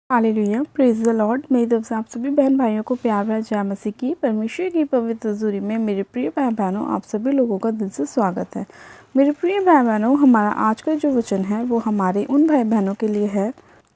Hallelujah, praise the Lord. मेरी तरफ से आप सभी बहन भाइयों को प्यार भरा जय मसीह की। परमेश्वर की पवित्र हज़ूरी में मेरे प्रिय भाई बहनों, आप सभी लोगों का दिल से स्वागत है। मेरे प्रिय भाई बहनों, हमारा आज का जो वचन है वो हमारे उन भाई बहनों के लिए है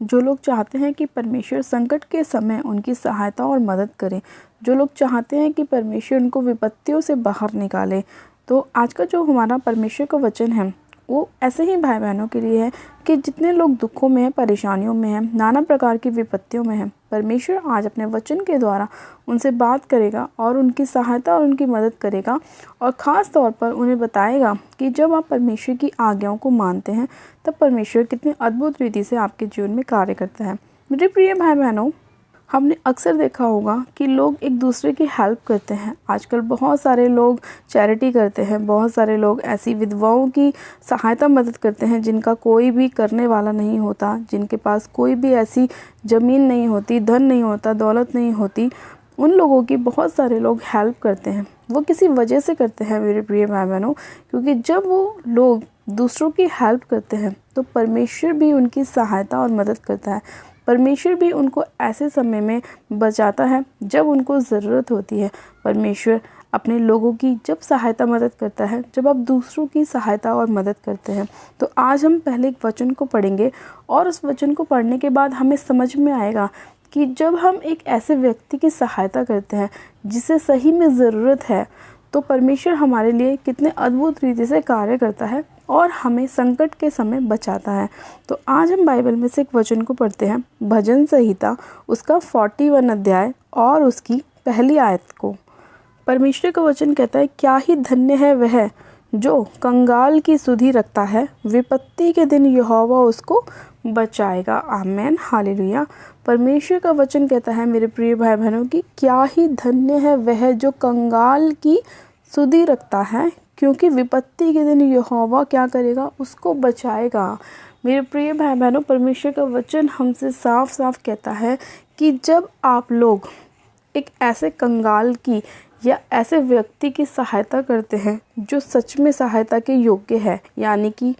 जो लोग चाहते हैं कि परमेश्वर संकट के समय उनकी सहायता और मदद करे, जो लोग चाहते हैं कि परमेश्वर उनको विपत्तियों से बाहर निकाले। तो आज का जो हमारा परमेश्वर का वचन है वो ऐसे ही भाई बहनों के लिए है कि जितने लोग दुखों में हैं, परेशानियों में हैं, नाना प्रकार की विपत्तियों में हैं, परमेश्वर आज अपने वचन के द्वारा उनसे बात करेगा और उनकी सहायता और उनकी मदद करेगा। और ख़ास तौर पर उन्हें बताएगा कि जब आप परमेश्वर की आज्ञाओं को मानते हैं तब परमेश्वर कितनी अद्भुत रीति से आपके जीवन में कार्य करता है। मेरे प्रिय भाई बहनों, हमने अक्सर देखा होगा कि लोग एक दूसरे की हेल्प करते हैं। आजकल बहुत सारे लोग चैरिटी करते हैं, बहुत सारे लोग ऐसी विधवाओं की सहायता मदद करते हैं जिनका कोई भी करने वाला नहीं होता, जिनके पास कोई भी ऐसी ज़मीन नहीं होती, धन नहीं होता, दौलत नहीं होती। उन लोगों की बहुत सारे लोग हेल्प करते हैं। वो किसी वजह से करते हैं मेरे प्रिय भाई बहनों, क्योंकि जब वो लोग दूसरों की हेल्प करते हैं तो परमेश्वर भी उनकी सहायता और मदद करता है। परमेश्वर भी उनको ऐसे समय में बचाता है जब उनको ज़रूरत होती है। परमेश्वर अपने लोगों की जब सहायता मदद करता है, जब आप दूसरों की सहायता और मदद करते हैं। तो आज हम पहले एक वचन को पढ़ेंगे और उस वचन को पढ़ने के बाद हमें समझ में आएगा कि जब हम एक ऐसे व्यक्ति की सहायता करते हैं जिसे सही में ज़रूरत है, तो परमेश्वर हमारे लिए कितने अद्भुत रीति से कार्य करता है और हमें संकट के समय बचाता है। तो आज हम बाइबल में से एक वचन को पढ़ते हैं, भजन संहिता उसका 41 अध्याय और उसकी पहली आयत को। परमेश्वर का वचन कहता है, क्या ही धन्य है वह जो कंगाल की सुधि रखता है, विपत्ति के दिन यहोवा उसको बचाएगा। आमेन, हालेलुया। परमेश्वर का वचन कहता है मेरे प्रिय भाई बहनों की, क्या ही धन्य है वह जो कंगाल की सुधि रखता है, क्योंकि विपत्ति के दिन यहोवा क्या करेगा, उसको बचाएगा। मेरे प्रिय भाई बहनों, परमेश्वर का वचन हमसे साफ साफ कहता है कि जब आप लोग एक ऐसे कंगाल की या ऐसे व्यक्ति की सहायता करते हैं जो सच में सहायता के योग्य है, यानी कि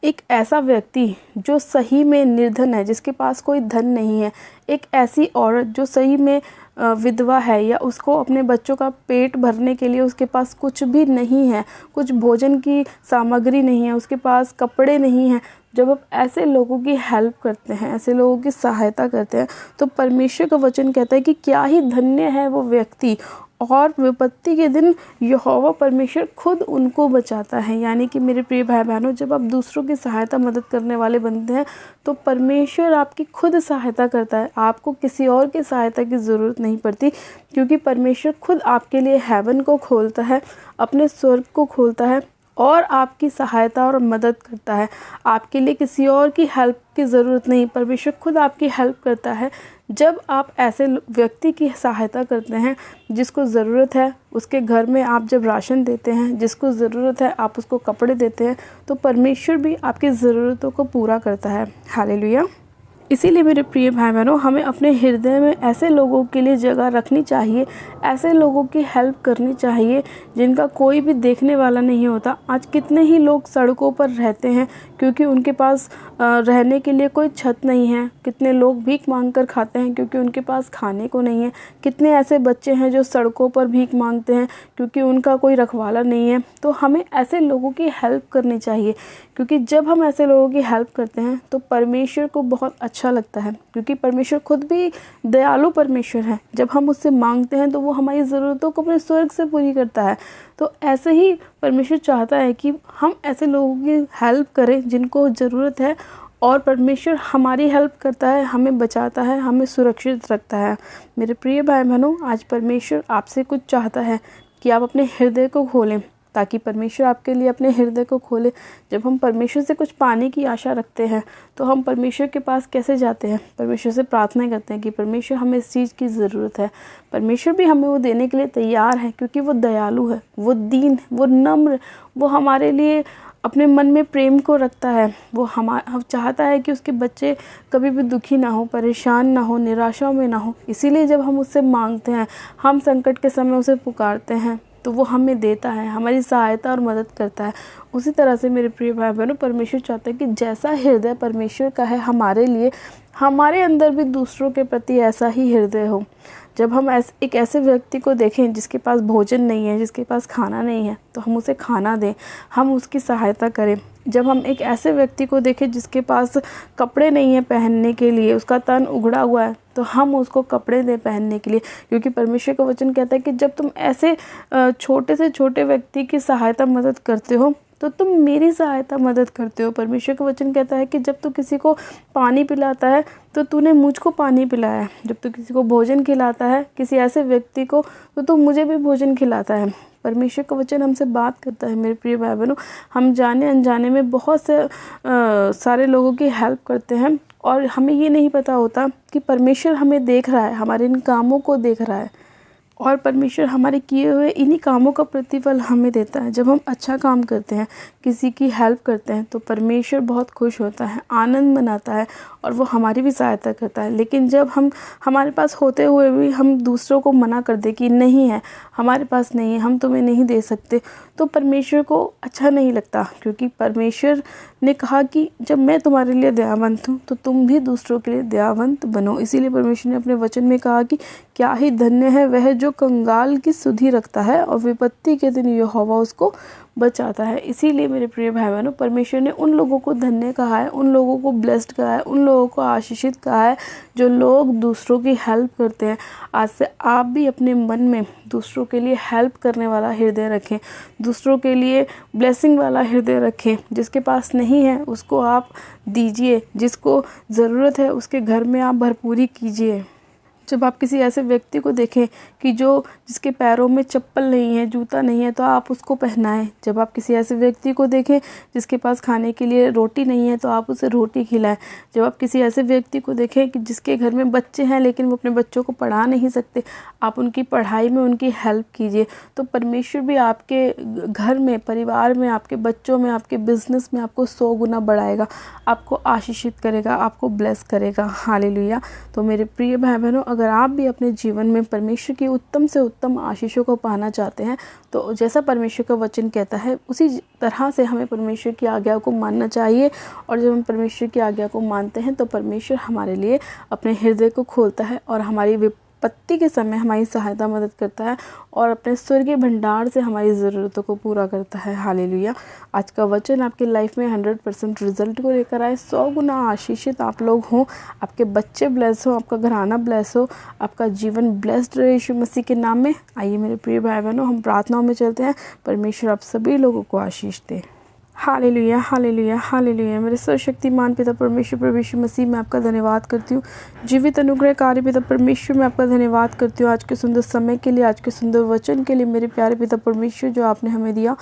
एक ऐसा व्यक्ति जो सही में निर्धन है, जिसके पास कोई धन नहीं है, एक ऐसी औरत जो सही में विधवा है या उसको अपने बच्चों का पेट भरने के लिए उसके पास कुछ भी नहीं है, कुछ भोजन की सामग्री नहीं है, उसके पास कपड़े नहीं हैं। जब आप ऐसे लोगों की हेल्प करते हैं, ऐसे लोगों की सहायता करते हैं, तो परमेश्वर का वचन कहता है कि क्या ही धन्य है वो व्यक्ति, और विपत्ति के दिन यहोवा परमेश्वर खुद उनको बचाता है। यानी कि मेरे प्रिय भाई बहनों, जब आप दूसरों की सहायता मदद करने वाले बनते हैं तो परमेश्वर आपकी खुद सहायता करता है। आपको किसी और की सहायता की ज़रूरत नहीं पड़ती, क्योंकि परमेश्वर खुद आपके लिए हेवन को खोलता है, अपने स्वर्ग को खोलता है और आपकी सहायता और मदद करता है। आपके लिए किसी और की हेल्प की ज़रूरत नहीं, परमेश्वर खुद आपकी हेल्प करता है। जब आप ऐसे व्यक्ति की सहायता करते हैं जिसको ज़रूरत है, उसके घर में आप जब राशन देते हैं, जिसको ज़रूरत है आप उसको कपड़े देते हैं, तो परमेश्वर भी आपकी ज़रूरतों को पूरा करता है। हालेलुया। इसीलिए मेरे प्रिय भाई बहनों, हमें अपने हृदय में ऐसे लोगों के लिए जगह रखनी चाहिए, ऐसे लोगों की हेल्प करनी चाहिए जिनका कोई भी देखने वाला नहीं होता। आज कितने ही लोग सड़कों पर रहते हैं क्योंकि उनके पास रहने के लिए कोई छत नहीं है। कितने लोग भीख मांग कर खाते हैं क्योंकि उनके पास खाने को नहीं है। कितने ऐसे बच्चे हैं जो सड़कों पर भीख मांगते हैं क्योंकि उनका कोई रखवाला नहीं है। तो हमें ऐसे लोगों की हेल्प करनी चाहिए, क्योंकि जब हम ऐसे लोगों की हेल्प करते हैं तो परमेश्वर को बहुत अच्छा लगता है, क्योंकि परमेश्वर खुद भी दयालु परमेश्वर है। जब हम उससे मांगते हैं तो वो हमारी ज़रूरतों को अपने स्वर्ग से पूरी करता है। तो ऐसे ही परमेश्वर चाहता है कि हम ऐसे लोगों की हेल्प करें जिनको ज़रूरत है, और परमेश्वर हमारी हेल्प करता है, हमें बचाता है, हमें सुरक्षित रखता है। मेरे प्रिय भाई बहनों, आज परमेश्वर आपसे कुछ चाहता है कि आप अपने हृदय को खोलें, ताकि परमेश्वर आपके लिए अपने हृदय को खोले। जब हम परमेश्वर से कुछ पाने की आशा रखते हैं तो हम परमेश्वर के पास कैसे जाते हैं? परमेश्वर से प्रार्थना करते हैं कि परमेश्वर हमें इस चीज़ की ज़रूरत है। परमेश्वर भी हमें वो देने के लिए तैयार है, क्योंकि वो दयालु है, वो दीन, वो नम्र, वो हमारे लिए अपने मन में प्रेम को रखता है। वो हम चाहता है कि उसके बच्चे कभी भी दुखी ना हो, परेशान ना हो, निराशा में ना हो। इसीलिए जब हम उससे मांगते हैं, हम संकट के समय उसे पुकारते हैं, तो वो हमें देता है, हमारी सहायता और मदद करता है। उसी तरह से मेरे प्रिय भाई बहनों, परमेश्वर चाहता है कि जैसा हृदय परमेश्वर का है हमारे लिए, हमारे अंदर भी दूसरों के प्रति ऐसा ही हृदय हो। जब हम एक ऐसे व्यक्ति को देखें जिसके पास भोजन नहीं है, जिसके पास खाना नहीं है, तो हम उसे खाना दें, हम उसकी सहायता करें। जब हम एक ऐसे व्यक्ति को देखें जिसके पास कपड़े नहीं है पहनने के लिए, उसका तन उगड़ा हुआ है, तो हम उसको कपड़े दें पहनने के लिए। क्योंकि परमेश्वर का वचन कहता है कि जब तुम ऐसे छोटे से छोटे व्यक्ति की सहायता मदद करते हो तो तुम मेरी सहायता मदद करते हो। परमेश्वर का वचन कहता है कि जब तू किसी को पानी पिलाता है तो तूने मुझको पानी पिलाया है, जब तू किसी को भोजन खिलाता है, किसी ऐसे व्यक्ति को, तो तू मुझे भी भोजन खिलाता है। परमेश्वर का वचन हमसे बात करता है मेरे प्रिय भाई बहनों। हम जाने अनजाने में बहुत से सारे लोगों की हेल्प करते हैं और हमें ये नहीं पता होता कि परमेश्वर हमें देख रहा है, हमारे इन कामों को देख रहा है और परमेश्वर हमारे किए हुए इन्हीं कामों का प्रतिफल हमें देता है। जब हम अच्छा काम करते हैं, किसी की हेल्प करते हैं, तो परमेश्वर बहुत खुश होता है, आनंद मनाता है और वो हमारी भी सहायता करता है। लेकिन जब हमारे पास होते हुए भी हम दूसरों को मना कर दे कि नहीं है, हमारे पास नहीं है, हम तुम्हें नहीं दे सकते, तो परमेश्वर को अच्छा नहीं लगता। क्योंकि परमेश्वर ने कहा कि जब मैं तुम्हारे लिए दयावंत हूँ तो तुम भी दूसरों के लिए दयावंत बनो। इसीलिए परमेश्वर ने अपने वचन में कहा कि क्या ही धन्य है वह जो कंगाल की सुधि रखता है और विपत्ति के दिन यहोवा उसको बचाता है। इसीलिए मेरे प्रिय भाई बहनों, परमेश्वर ने उन लोगों को धन्य कहा है, उन लोगों को ब्लेस्ड कहा है, उन लोगों को आशीषित कहा है जो लोग दूसरों की हेल्प करते हैं। आज से आप भी अपने मन में दूसरों के लिए हेल्प करने वाला हृदय रखें, दूसरों के लिए ब्लेसिंग वाला हृदय रखें। जिसके पास नहीं है उसको आप दीजिए, जिसको ज़रूरत है उसके घर में आप भरपूरी कीजिए। जब आप किसी ऐसे व्यक्ति को देखें कि जिसके पैरों में चप्पल नहीं है, जूता नहीं है, तो आप उसको पहनाएं। जब आप किसी ऐसे व्यक्ति को देखें जिसके पास खाने के लिए रोटी नहीं है, तो आप उसे रोटी खिलाएं। जब आप किसी ऐसे व्यक्ति को देखें कि जिसके घर में बच्चे हैं लेकिन वो अपने बच्चों को पढ़ा नहीं सकते, आप उनकी पढ़ाई में उनकी हेल्प कीजिए। तो परमेश्वर भी आपके घर में, परिवार में, आपके बच्चों में, आपके बिजनेस में आपको 100 गुना बढ़ाएगा, आपको आशीषित करेगा, आपको ब्लेस करेगा। हालेलुया। तो मेरे प्रिय भाई बहनों, अगर आप भी अपने जीवन में परमेश्वर की उत्तम से उत्तम आशीषों को पाना चाहते हैं, तो जैसा परमेश्वर का वचन कहता है उसी तरह से हमें परमेश्वर की आज्ञा को मानना चाहिए। और जब हम परमेश्वर की आज्ञा को मानते हैं तो परमेश्वर हमारे लिए अपने हृदय को खोलता है और हमारी विपत्ति के समय हमारी सहायता मदद करता है और अपने स्वर्गीय भंडार से हमारी ज़रूरतों को पूरा करता है। हालेलुया। आज का वचन आपकी लाइफ में 100% रिजल्ट को लेकर आए, 100 गुना आशीषित आप लोग हों, आपके बच्चे ब्लेस हो, आपका घराना ब्लेस हो, आपका जीवन ब्लेस्ड रहे यीशु मसीह के नाम में। आइए मेरे प्रिय भाई बहनों, हम प्रार्थनाओं में चलते हैं। परमेश्वर आप सभी लोगों को आशीष दे। Hallelujah, hallelujah, hallelujah. मेरे सर्वशक्तिमान पिता परमेश्वर प्रभु यीशु मसीह में आपका धन्यवाद करती हूँ। जीवित अनुग्रहकारी पिता परमेश्वर में आपका धन्यवाद करती हूँ आज के सुंदर समय के लिए, आज के सुंदर वचन के लिए मेरे प्यारे पिता परमेश्वर जो आपने हमें दिया।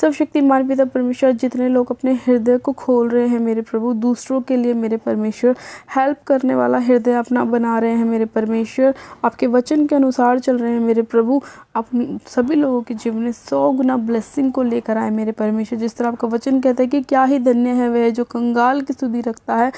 सर्वशक्तिमान पिता परमेश्वर, जितने लोग अपने हृदय को खोल रहे हैं मेरे प्रभु दूसरों के लिए, मेरे परमेश्वर हेल्प करने वाला हृदय अपना बना रहे हैं मेरे परमेश्वर, आपके वचन के अनुसार चल रहे हैं मेरे प्रभु, आप सभी लोगों के जीवन में 100 गुना ब्लेसिंग को लेकर आए मेरे परमेश्वर। जिस तरह आपका वचन कहता है कि क्या ही धन्य है वह जो कंगाल की सुधि रखता है।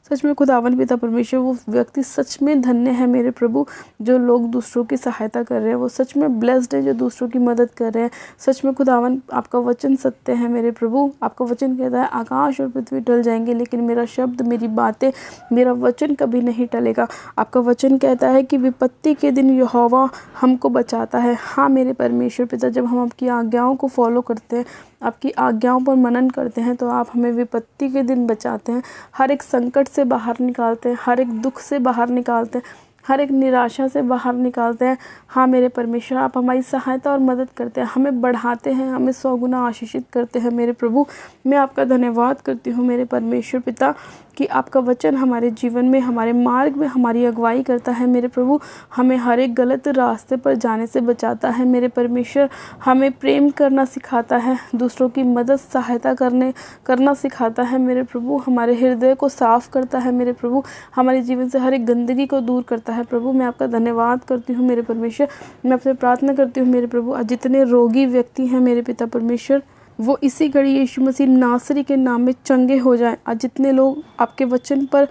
सच में खुदावन पिता परमेश्वर, वो व्यक्ति सच में धन्य है मेरे प्रभु जो लोग दूसरों की सहायता कर रहे हैं, वो सच में ब्लेस्ड है जो दूसरों की मदद कर रहे हैं। सच में खुदावन आपका वचन सत्य है मेरे प्रभु। आपका वचन कहता है आकाश और पृथ्वी टल जाएंगे लेकिन मेरा शब्द, मेरी बातें, मेरा वचन कभी नहीं टलेगा। आपका वचन कहता है कि विपत्ति के दिन यहोवा हमको बचाता है। हाँ मेरे परमेश्वर पिता, जब हम आपकी आज्ञाओं को फॉलो करते हैं, आपकी आज्ञाओं पर मनन करते हैं, तो आप हमें विपत्ति के दिन बचाते हैं, हर एक संकट से बाहर निकालते हैं, हर एक दुख से बाहर निकालते हैं, हर एक निराशा से बाहर निकालते हैं। हाँ मेरे परमेश्वर, आप हमारी सहायता और मदद करते हैं, हमें बढ़ाते हैं, हमें 100 गुना आशीषित करते हैं मेरे प्रभु। मैं आपका धन्यवाद करती हूँ मेरे परमेश्वर पिता कि आपका वचन हमारे जीवन में, हमारे मार्ग में हमारी अगुवाई करता है मेरे प्रभु, हमें हर एक गलत रास्ते पर जाने से बचाता है मेरे परमेश्वर, हमें प्रेम करना सिखाता है, दूसरों की मदद सहायता करना सिखाता है मेरे प्रभु, हमारे हृदय को साफ़ करता है मेरे प्रभु, हमारे जीवन से हर एक गंदगी को दूर करता है प्रभु। मैं आपका धन्यवाद करती हूँ मेरे परमेश्वर। मैं आपसे प्रार्थना करती हूँ मेरे प्रभु, जितने रोगी व्यक्ति हैं मेरे पिता परमेश्वर, वो इसी घड़ी यीशु मसीह नासरी के नाम में चंगे हो जाएं। आज जितने लोग आपके वचन पर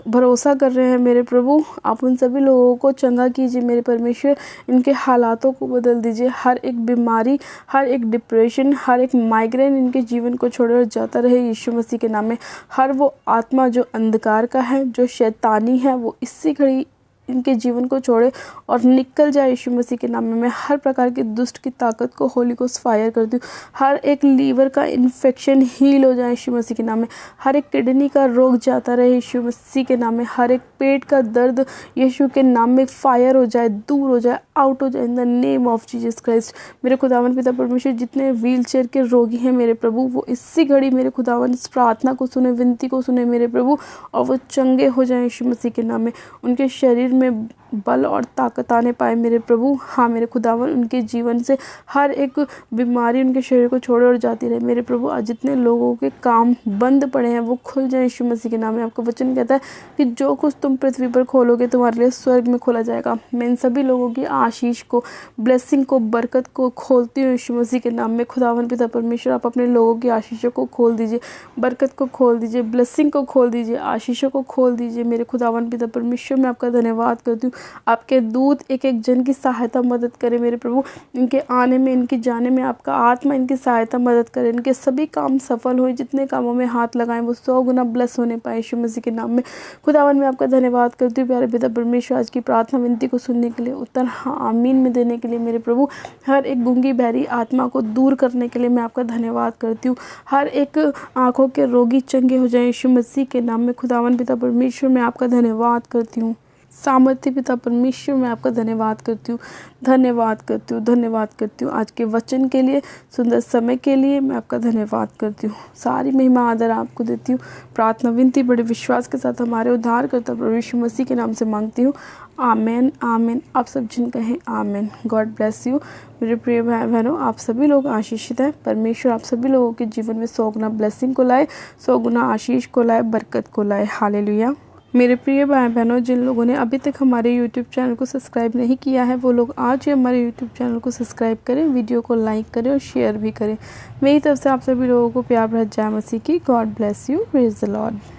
भरोसा कर रहे हैं मेरे प्रभु, आप उन सभी लोगों को चंगा कीजिए मेरे परमेश्वर। इनके हालातों को बदल दीजिए। हर एक बीमारी, हर एक डिप्रेशन, हर एक माइग्रेन इनके जीवन को छोड़ और जाता रहे यीशु मसीह के नाम में। हर वो आत्मा जो अंधकार का है, जो शैतानी है, वो इसी घड़ी इनके जीवन को छोड़े और निकल जाए यीशु मसीह के नाम में। मैं हर प्रकार की दुष्ट की ताकत को होली गोस्ट फायर करती हूँ। हर एक लीवर का इन्फेक्शन हील हो जाए यीशु मसीह के नाम में। हर एक किडनी का रोग जाता रहे यीशु मसीह के नाम में। हर एक पेट का दर्द यीशु के नाम में फायर हो जाए, दूर हो जाए, आउट हो जाए in the name of Jesus Christ. मेरे खुदावन पिता परमेश्वर, जितने व्हील चेयर के रोगी हैं मेरे प्रभु, वो इसी घड़ी मेरे खुदावन इस प्रार्थना को सुने, विनती को सुने मेरे प्रभु, और वो चंगे हो जाए यीशु मसीह के नाम में। उनके शरीर में बल और ताकत आने पाए मेरे प्रभु। हाँ मेरे खुदावन, उनके जीवन से हर एक बीमारी उनके शरीर को छोड़े और जाती रहे मेरे प्रभु। आज जितने लोगों के काम बंद पड़े हैं वो खुल जाए यीशु मसीह के नाम में। आपका वचन कहता है कि जो कुछ तुम पृथ्वी पर खोलोगे तुम्हारे लिए स्वर्ग में खोला जाएगा। मैं इन सभी लोगों की आशीष को, ब्लेसिंग को, बरकत को खोलती हूँ यीशु मसीह के नाम में। खुदावन पिता परमेश्वर, आप अपने लोगों की आशीषों को खोल दीजिए, बरकत को खोल दीजिए, ब्लेसिंग को खोल दीजिए, आशीषों को खोल दीजिए मेरे खुदावन पिता परमेश्वर। मैं आपका धन्यवाद करती हूँ। आपके दूत एक एक जन की सहायता मदद करे मेरे प्रभु। इनके आने में, इनके जाने में आपका आत्मा इनकी सहायता मदद करे। इनके सभी काम सफल हो, जितने कामों में हाथ लगाएं वो 100 गुना ब्लेस होने पाए यीशु मसीह के नाम में। खुदावन मैं आपका धन्यवाद करती हूँ प्यारे पिता परमेश्वर, आज की प्रार्थना विनती को सुनने के लिए, उत्तर हाँ आमीन में देने के लिए मेरे प्रभु। हर एक गूंगी बहरी आत्मा को दूर करने के लिए मैं आपका धन्यवाद करती हूँ। हर एक आँखों के रोगी चंगे हो जाए यीशु मसीह के नाम में। खुदावन पिता परमेश्वर मैं आपका धन्यवाद करती हूँ। सामर्थ्य पिता परमेश्वर मैं आपका धन्यवाद करती हूँ, धन्यवाद करती हूँ, धन्यवाद करती हूँ। आज के वचन के लिए, सुंदर समय के लिए मैं आपका धन्यवाद करती हूँ। सारी महिमा आदर आपको देती हूँ। प्रार्थना विनती बड़े विश्वास के साथ हमारे उद्धारकर्ता प्रभु यीशु मसीह के नाम से मांगती हूँ। आमेन, आमेन। आप सब जिन कहें आमेन। गॉड ब्लेस यू मेरे प्रिय भाई बहनों। आप सभी लोग आशीषित हैं। परमेश्वर आप सभी लोगों के जीवन में 100 गुना ब्लेसिंग को लाए, 100 गुना आशीष को लाए, बरकत को लाए। हालेलुया। मेरे प्रिय भाई बहनों, जिन लोगों ने अभी तक हमारे YouTube चैनल को सब्सक्राइब नहीं किया है वो लोग आज ही हमारे YouTube चैनल को सब्सक्राइब करें, वीडियो को लाइक करें और शेयर भी करें। मेरी तरफ से आप सभी लोगों को प्यार भरा जय मसीह की। God bless you, praise the Lord.